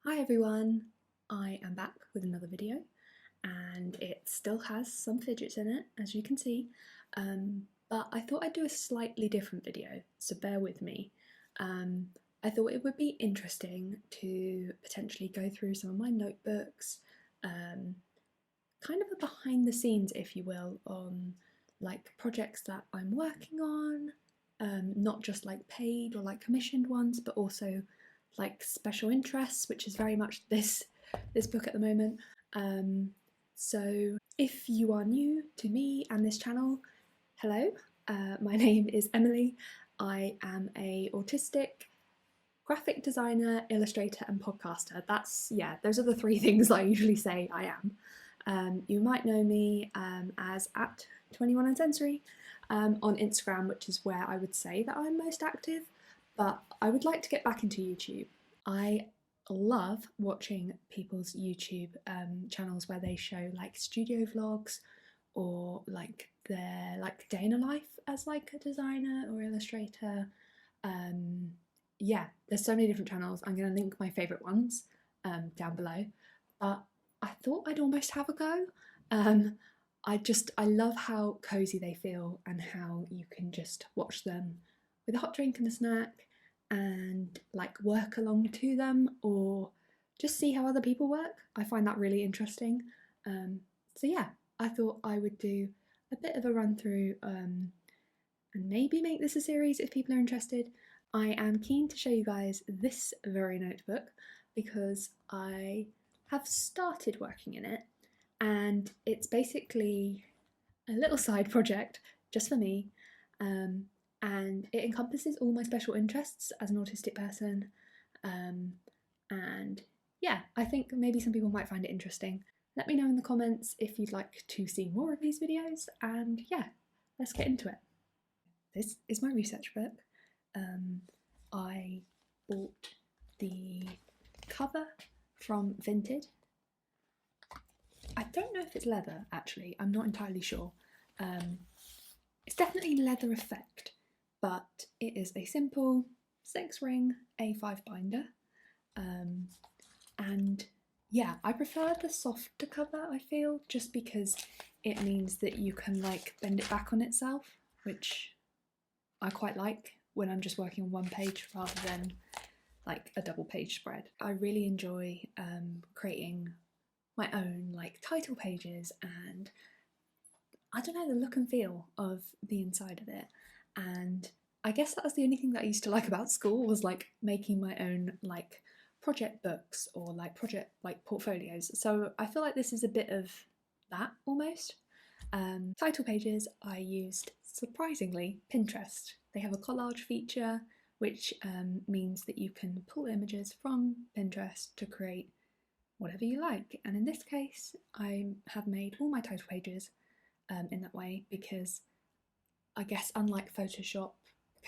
Hi everyone, I am back with another video and it still has some fidgets in it, as you can see, but I thought I'd do a slightly different video, so bear with me. I thought it would be interesting to potentially go through some of my notebooks, kind of a behind the scenes, if you will, on like projects that I'm working on, not just like paid or like commissioned ones, but also like special interests, which is very much this book at the moment. So if you are new to me and this channel, hello, my name is Emily. I am a autistic graphic designer, illustrator and podcaster. Those are the three things I usually say I am. You might know me as at 21 and Sensory on Instagram, which is where I would say that I'm most active, but I would like to get back into YouTube. I love watching people's YouTube channels where they show like studio vlogs or like their like day in a life as like a designer or illustrator. Yeah, there's so many different channels. I'm going to link my favourite ones down below, but I thought I'd almost have a go. I love how cosy they feel and how you can just watch them with a hot drink and a snack and like work along to them or just see how other people work. I find that really interesting. So yeah, I thought I would do a bit of a run through and maybe make this a series if people are interested. I am keen to show you guys this very notebook because I have started working in it, and it's basically a little side project just for me, and it encompasses all my special interests as an autistic person, and yeah, I think maybe some people might find it interesting. Let me know in the comments if you'd like to see more of these videos, and yeah, let's get into it. This is my research book. I bought the cover from Vinted. I don't know if it's leather actually, I'm not entirely sure. It's definitely leather effect, but it is a simple 6-ring A5 binder. And yeah, I prefer the softer cover, I feel, just because it means that you can like bend it back on itself, which I quite like when I'm just working on one page rather than like a double page spread. I really enjoy creating my own like title pages and I don't know, the look and feel of the inside of it. And I guess that was the only thing that I used to like about school, was like making my own like project books or like project like portfolios. So I feel like this is a bit of that almost. Title pages, I used, surprisingly, Pinterest. They have a collage feature, which means that you can pull images from Pinterest to create whatever you like. And in this case, I have made all my title pages in that way because I guess unlike Photoshop,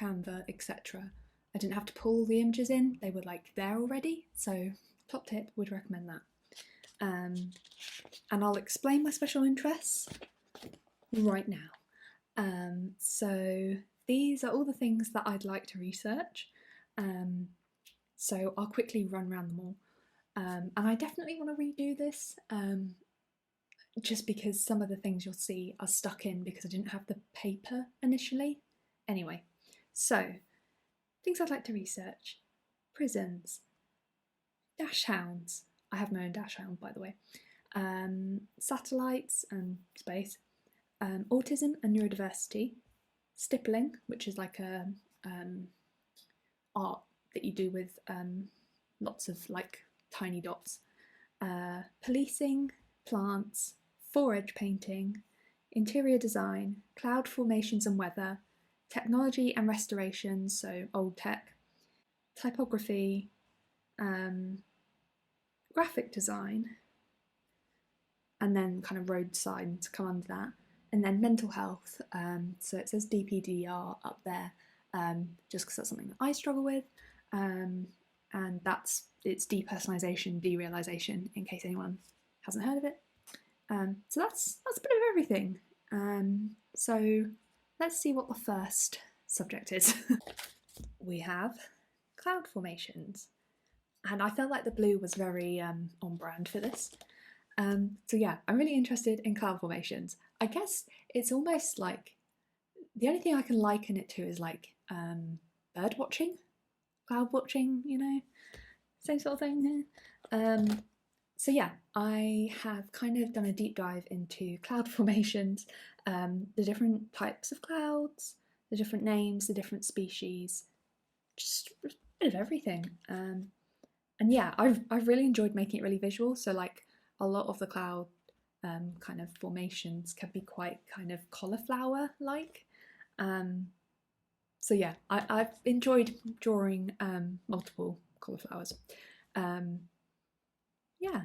Canva, etc., I didn't have to pull the images in, they were like there already. So top tip, would recommend that. And I'll explain my special interests right now. So these are all the things that I'd like to research. So I'll quickly run around them all. And I definitely want to redo this, just because some of the things you'll see are stuck in because I didn't have the paper initially. Anyway, so things I'd like to research: prisons, dash hounds. I have my own dash hound, by the way. Satellites and space. Autism and neurodiversity. Stippling, which is like a art that you do with lots of like tiny dots. Policing, plants, foredge painting, interior design, cloud formations and weather, technology and restoration, so old tech, typography, graphic design, and then kind of road signs come under that, and then mental health. So it says DPDR up there, just because that's something that I struggle with, and it's depersonalization, derealization, in case anyone hasn't heard of it. So that's a bit of everything. So let's see what the first subject is. We have cloud formations. and I felt like the blue was very on brand for this. So yeah, I'm really interested in cloud formations. I guess it's almost like the only thing I can liken it to is like bird watching, cloud watching, you know, same sort of thing. So yeah, I have kind of done a deep dive into cloud formations, the different types of clouds, the different names, the different species, just a bit of everything. And yeah, I've really enjoyed making it really visual. So like a lot of the cloud kind of formations can be quite kind of cauliflower like. So yeah, I've enjoyed drawing multiple cauliflowers. Yeah,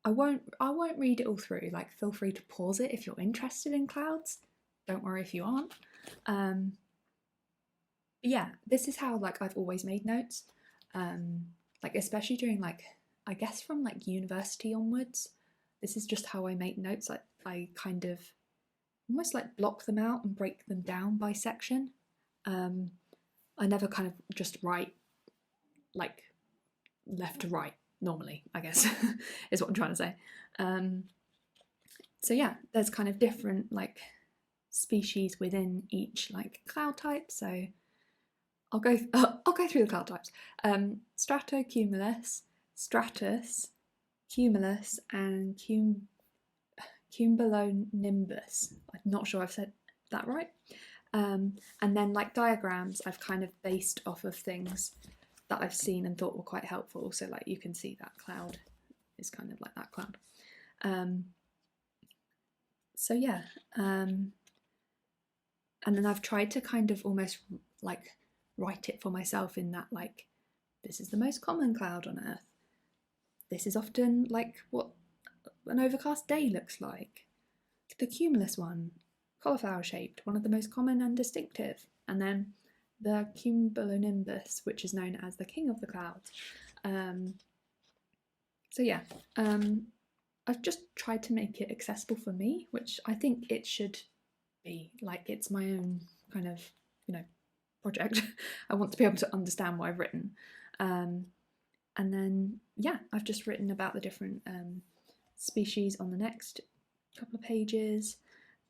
I won't read it all through. Like, feel free to pause it if you're interested in clouds. Don't worry if you aren't. Yeah, this is how like I've always made notes. Like especially during like I guess from like university onwards. This is just how I make notes. Like I kind of almost like block them out and break them down by section. I never kind of just write like left to right normally, I guess, is what I'm trying to say. So yeah, there's kind of different like species within each like cloud type. So I'll go through the cloud types. Stratocumulus, stratus, cumulus, and cumulonimbus. I'm not sure I've said that right. And then like diagrams, I've kind of based off of things that I've seen and thought were quite helpful. So like you can see that cloud is kind of like that cloud. So yeah, and then I've tried to kind of almost like write it for myself in that like this is the most common cloud on Earth. This is often like what an overcast day looks like. The cumulus one, cauliflower shaped, one of the most common and distinctive. And then the cumulonimbus, which is known as the king of the clouds. So yeah, I've just tried to make it accessible for me, which I think it should be. Like it's my own kind of, you know, project. I want to be able to understand what I've written. And then, yeah, I've just written about the different species on the next couple of pages.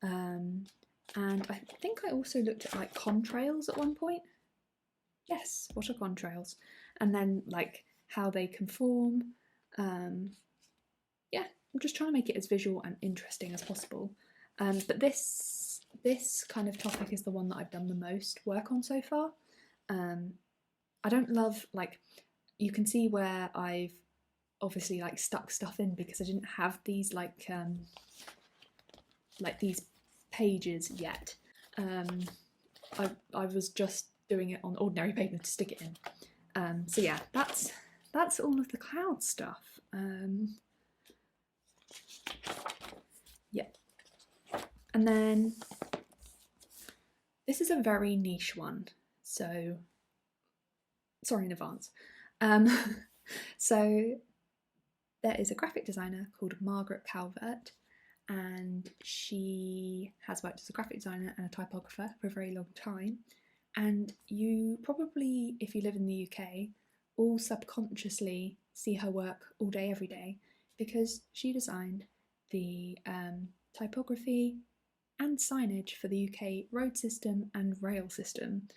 And I think I also looked at like contrails at one point. Yes, what are contrails? And then like how they can form. Yeah, I'm just trying to make it as visual and interesting as possible. But this kind of topic is the one that I've done the most work on so far. I don't love like you can see where I've obviously like stuck stuff in because I didn't have these like these pages yet. I was just doing it on ordinary paper to stick it in. So yeah, that's all of the cloud stuff. Yeah, and then this is a very niche one, so sorry in advance. So there is a graphic designer called Margaret Calvert, and she has worked as a graphic designer and a typographer for a very long time. And you probably, if you live in the UK, all subconsciously see her work all day, every day, because she designed the typography and signage for the UK road system and rail system,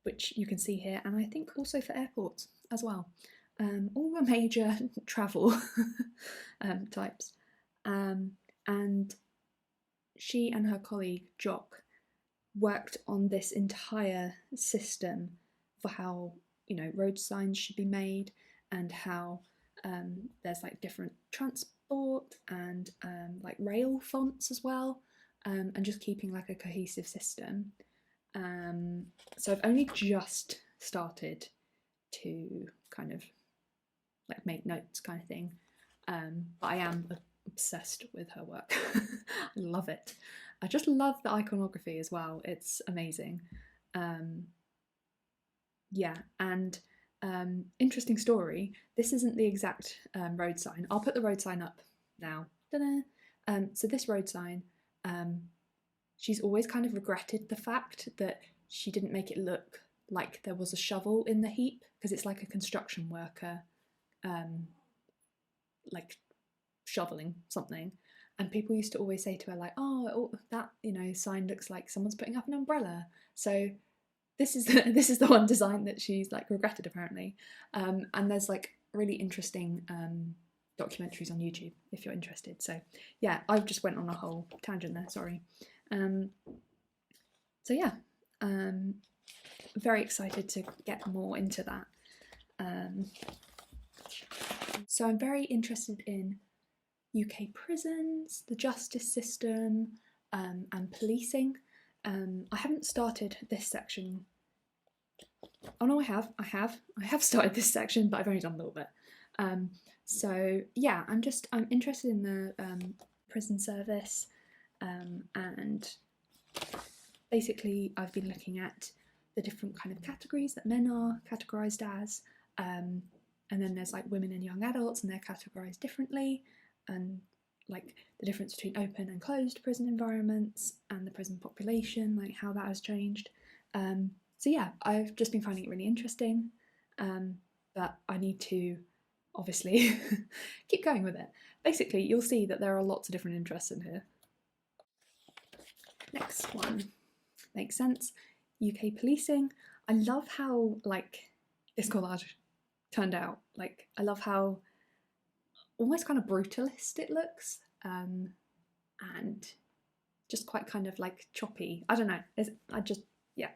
which you can see here, and I think also for airports as well. All the major travel types. And she and her colleague Jock worked on this entire system for how, you know, road signs should be made and how there's like different transport and like rail fonts as well, and just keeping like a cohesive system. So I've only just started to kind of like make notes kind of thing, but I am obsessed with her work. I love it. I just love the iconography as well. It's amazing. Yeah, and interesting story. This isn't the exact road sign. I'll put the road sign up now. So this road sign, she's always kind of regretted the fact that she didn't make it look like there was a shovel in the heap, because it's like a construction worker like shoveling something, and people used to always say to her like, oh, that, you know, sign looks like someone's putting up an umbrella. So this is the one design that she's like regretted apparently. And there's like really interesting documentaries on YouTube if you're interested. So yeah, I've just went on a whole tangent there, sorry. So yeah, very excited to get more into that. So I'm very interested in UK prisons, the justice system, and policing. I haven't started this section. Oh no, I have started this section, but I've only done a little bit. So yeah, I'm interested in the prison service, and basically I've been looking at the different kind of categories that men are categorised as, and then there's like women and young adults, and they're categorised differently, and like the difference between open and closed prison environments and the prison population, like how that has changed. So yeah, I've just been finding it really interesting, but I need to obviously keep going with it. Basically, you'll see that there are lots of different interests in here. Next one, makes sense. UK policing. I love how like this collage turned out. Like I love how almost kind of brutalist it looks, and just quite kind of like choppy. I don't know. Yeah.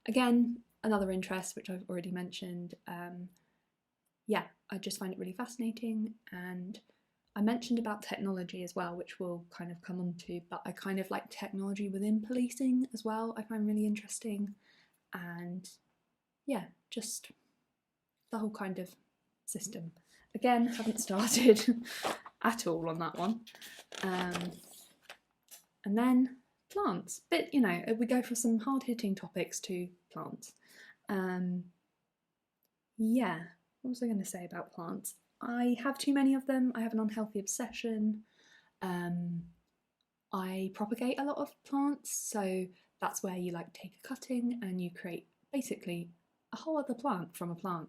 Again, another interest which I've already mentioned. Yeah, I just find it really fascinating, and I mentioned about technology as well, which we'll kind of come on to, but I kind of like technology within policing as well. I find really interesting, and yeah, just the whole kind of system. Again, haven't started at all on that one. And then plants, but you know, we go for some hard-hitting topics to plants. Yeah, what was I going to say about plants? I have too many of them. I have an unhealthy obsession. I propagate a lot of plants, so that's where you like take a cutting and you create basically a whole other plant from a plant.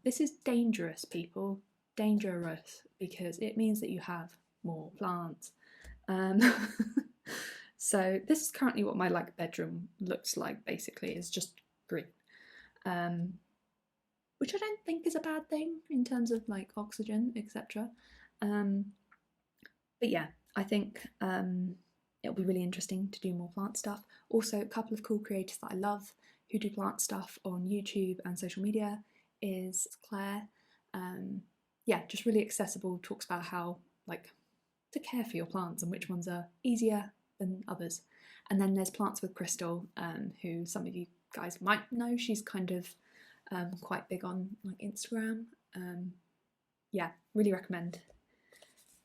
This is dangerous, people, dangerous, because it means that you have more plants. So this is currently what my like bedroom looks like. Basically, it's just green, which I don't think is a bad thing in terms of like oxygen, etc. But yeah, I think it'll be really interesting to do more plant stuff. Also, a couple of cool creators that I love who do plant stuff on YouTube and social media is Claire. Yeah, just really accessible, talks about how like to care for your plants and which ones are easier than others. And then there's Plants with Crystal, who some of you guys might know. She's kind of quite big on like Instagram. Yeah, really recommend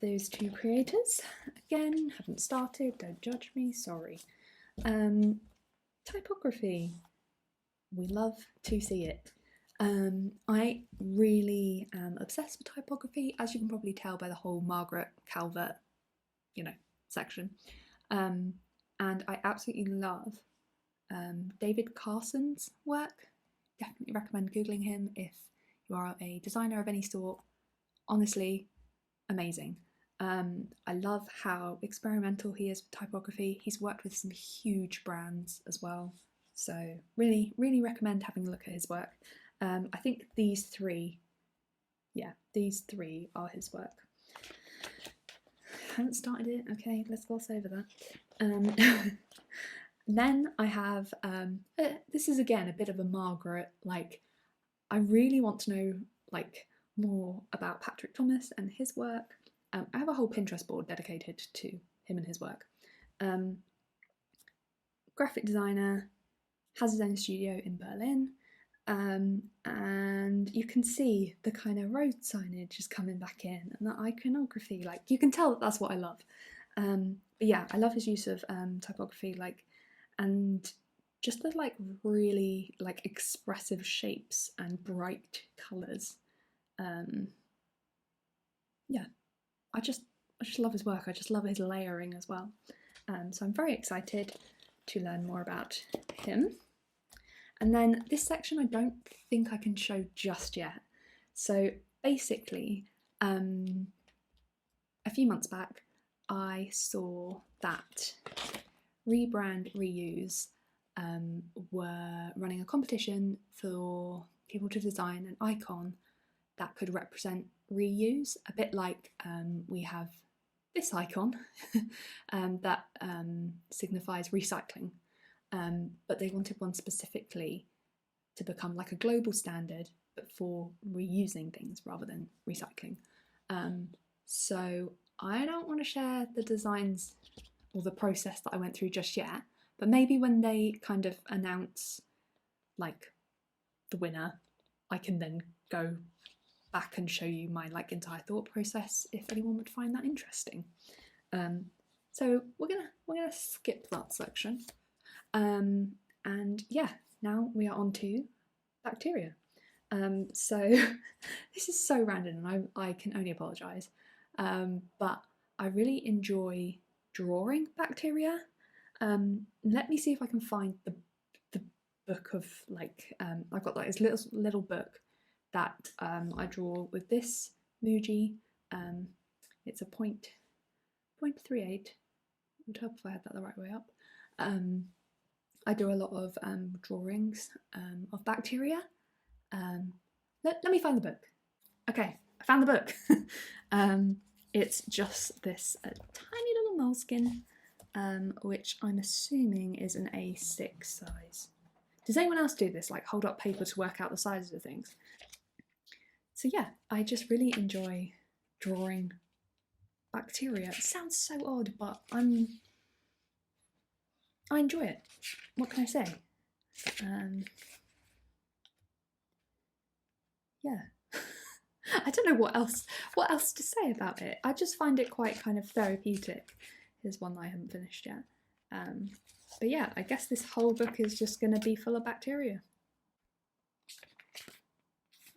those two creators. Again, haven't started, don't judge me, sorry. Typography, we love to see it. I really am obsessed with typography, as you can probably tell by the whole Margaret Calvert, you know, section. And I absolutely love David Carson's work. Definitely recommend googling him if you are a designer of any sort. Honestly, amazing. I love how experimental he is with typography. He's worked with some huge brands as well, so really, really recommend having a look at his work. I think these three are his work. Haven't started it, okay, let's gloss over that. Then I have, this is again a bit of a Margaret, like I really want to know like more about Patrick Thomas and his work. I have a whole Pinterest board dedicated to him and his work. Graphic designer, has his own studio in Berlin, and you can see the kind of road signage is coming back in, and the iconography, like you can tell that that's what I love. But yeah, I love his use of typography, like, and just the like really like expressive shapes and bright colours. Yeah, I just love his work. I just love his layering as well. So I'm very excited to learn more about him. And then this section I don't think I can show just yet. So basically, a few months back, I saw that Rebrand Reuse were running a competition for people to design an icon that could represent reuse, a bit like we have this icon that signifies recycling, but they wanted one specifically to become like a global standard, but for reusing things rather than recycling. So I don't want to share the designs or the process that I went through just yet, but maybe when they kind of announce like the winner, I can then go back and show you my like entire thought process if anyone would find that interesting. So we're gonna skip that section, and yeah, now we are on to bacteria. So this is so random, and I can only apologise, but I really enjoy drawing bacteria. Let me see if I can find the book of like I've got like this little book that I draw with this Muji. It's a 0.38. Would help if I had that the right way up. I do a lot of drawings of bacteria. Let me find the book. Okay, I found the book. It's just this tiny little moleskin, which I'm assuming is an A6 size. Does anyone else do this, like hold up paper to work out the sizes of things? So yeah, I just really enjoy drawing bacteria. It sounds so odd, but I enjoy it. What can I say? Yeah. I don't know what else to say about it. I just find it quite kind of therapeutic. Here's one that I haven't finished yet. But yeah, I guess this whole book is just going to be full of bacteria.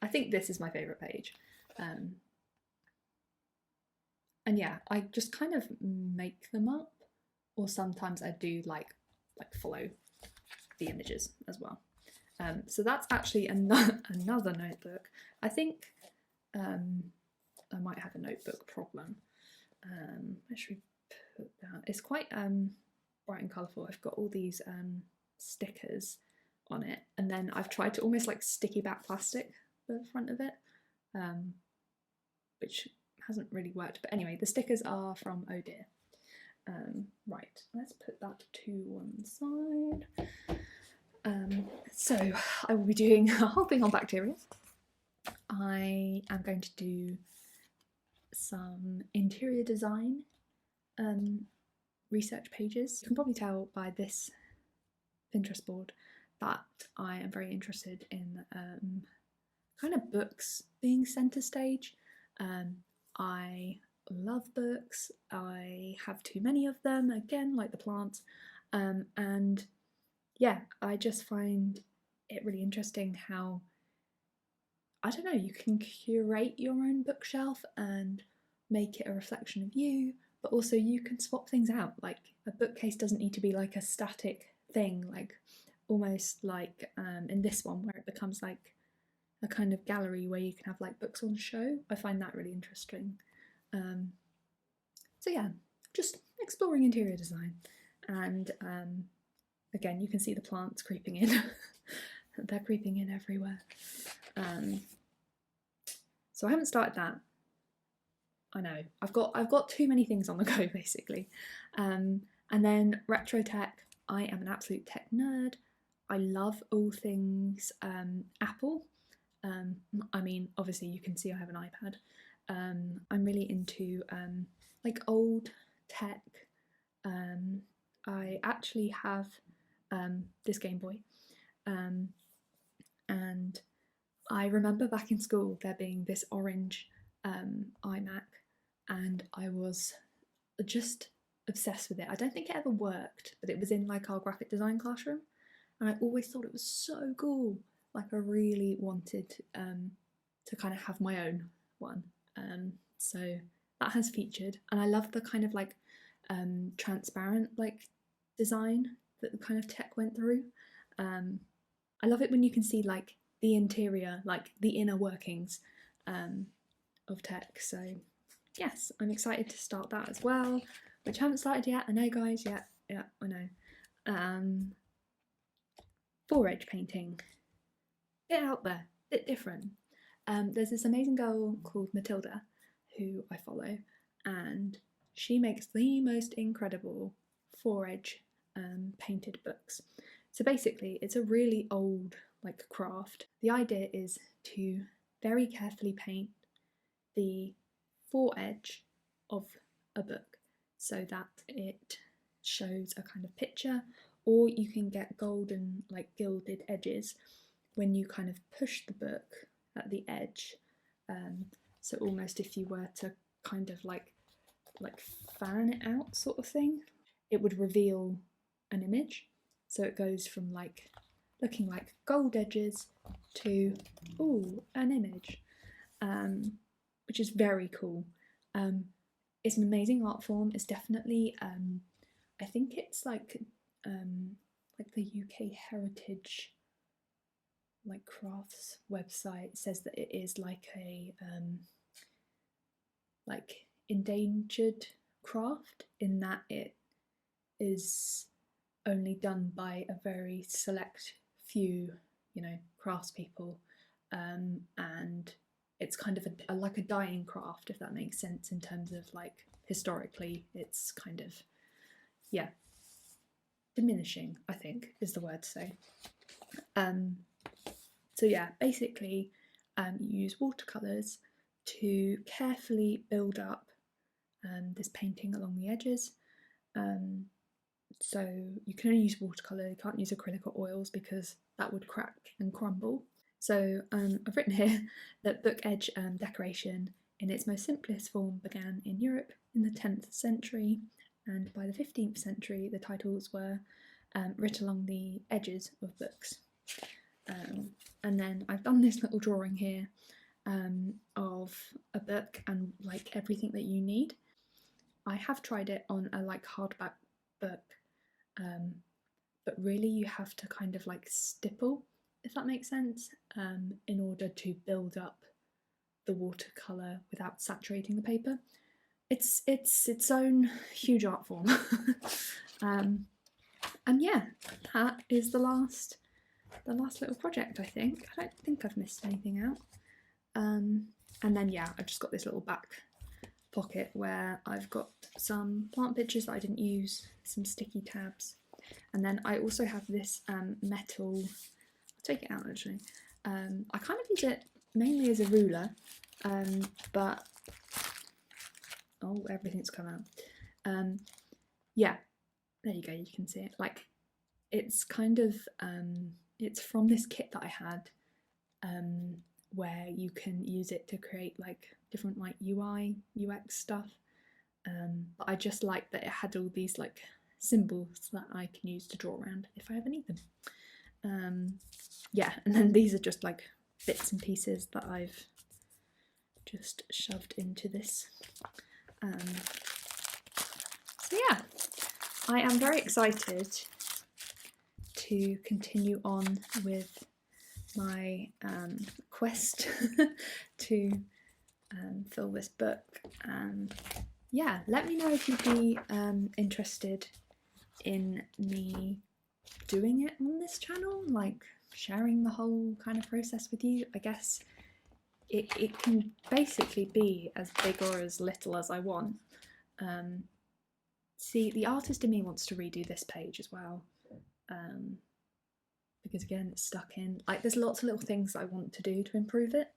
I think this is my favourite page. And yeah, I just kind of make them up, or sometimes I do like follow the images as well. So that's actually another notebook. I think I might have a notebook problem. Where should we put that? It's quite bright and colourful. I've got all these stickers on it, and then I've tried to almost like sticky back plastic the front of it, which hasn't really worked. But anyway, the stickers are from Oh Dear. Right, let's put that to one side. So I will be doing a whole thing on bacteria. I am going to do some interior design research pages. You can probably tell by this Pinterest board that I am very interested in kind of books being centre stage. I love books. I have too many of them, again, like the plants. And yeah, I just find it really interesting how, I don't know, you can curate your own bookshelf and make it a reflection of you, but also you can swap things out. Like a bookcase doesn't need to be like a static thing, like almost like in this one where it becomes like a kind of gallery where you can have like books on show. I find that really interesting. So yeah, just exploring interior design, and again you can see the plants creeping in. They're creeping in everywhere. So I haven't started that. I know I've got too many things on the go basically. And then retro tech. I am an absolute tech nerd. I love all things Apple. I mean, obviously you can see I have an iPad. I'm really into like old tech. I actually have this Game Boy, and I remember back in school there being this orange iMac, and I was just obsessed with it. I don't think it ever worked, but it was in like our graphic design classroom, and I always thought it was so cool. Like I really wanted to kind of have my own one. So that has featured, and I love the kind of like transparent like design that the kind of tech went through. I love it when you can see like the interior, like the inner workings of tech. So yes, I'm excited to start that as well, which I haven't started yet. I know, guys. Yeah, I know. Fore edge painting, bit out there, bit different. There's this amazing girl called Matilda who I follow, and she makes the most incredible fore edge painted books. So basically, it's a really old like craft. The idea is to very carefully paint the fore edge of a book so that it shows a kind of picture, or you can get golden like gilded edges when you kind of push the book at the edge. So almost if you were to kind of like fan it out sort of thing, it would reveal an image. So it goes from like looking like gold edges to an image, which is very cool. It's an amazing art form. It's definitely I think it's like the UK Heritage like crafts website says that it is like a like endangered craft, in that it is only done by a very select few, you know, craftspeople, and it's kind of like a dying craft, if that makes sense, in terms of like historically it's kind of, yeah, diminishing, I think is the word to say. So yeah, basically you use watercolours to carefully build up this painting along the edges. So you can only use watercolour, you can't use acrylic or oils because that would crack and crumble. So I've written here that book edge decoration in its most simplest form began in Europe in the 10th century, and by the 15th century the titles were written along the edges of books. And then I've done this little drawing here of a book and like everything that you need. I have tried it on a like hardback book, but really you have to kind of like stipple, if that makes sense, in order to build up the watercolour without saturating the paper. It's its own huge art form. And yeah, that is the last little project, I think. I don't think I've missed anything out. And then yeah, I've just got this little back pocket where I've got some plant pictures that I didn't use, some sticky tabs, and then I also have this metal, I'll take it out actually, I kind of use it mainly as a ruler, but oh, everything's come out. Yeah, there you go, you can see it. Like, it's kind of it's from this kit that I had, where you can use it to create like different like UI, UX stuff. But I just like that it had all these like symbols that I can use to draw around if I ever need them. Yeah, and then these are just like bits and pieces that I've just shoved into this. So yeah, I am very excited to continue on with my quest to fill this book. Yeah, let me know if you'd be interested in me doing it on this channel, like sharing the whole kind of process with you. I guess it can basically be as big or as little as I want. See, the artist in me wants to redo this page as well, because again it's stuck in, like there's lots of little things that I want to do to improve it.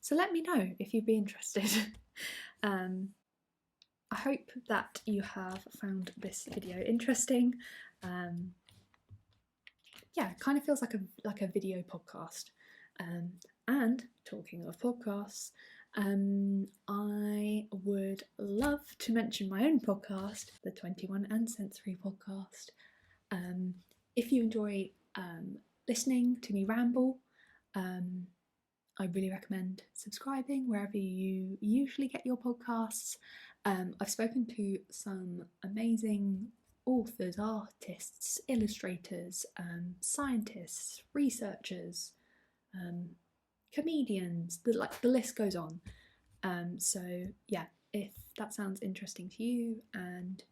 So let me know if you'd be interested. I hope that you have found this video interesting. Yeah, it kind of feels like a video podcast. And talking of podcasts, I would love to mention my own podcast, the 21 and Sensory podcast. If you enjoy listening to me ramble, I really recommend subscribing wherever you usually get your podcasts. I've spoken to some amazing authors, artists, illustrators, scientists, researchers, comedians, the list goes on. So yeah, if that sounds interesting to you and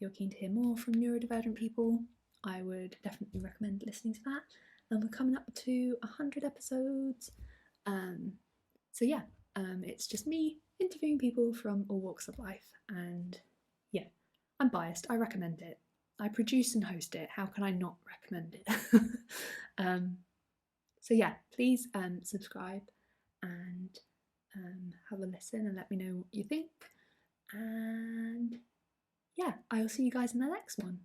you're keen to hear more from neurodivergent people, I would definitely recommend listening to that. And we're coming up to 100 episodes. So yeah, it's just me interviewing people from all walks of life, and yeah, I'm biased. I recommend it. I produce and host it. How can I not recommend it? So yeah, please subscribe and have a listen and let me know what you think. And yeah, I'll see you guys in the next one.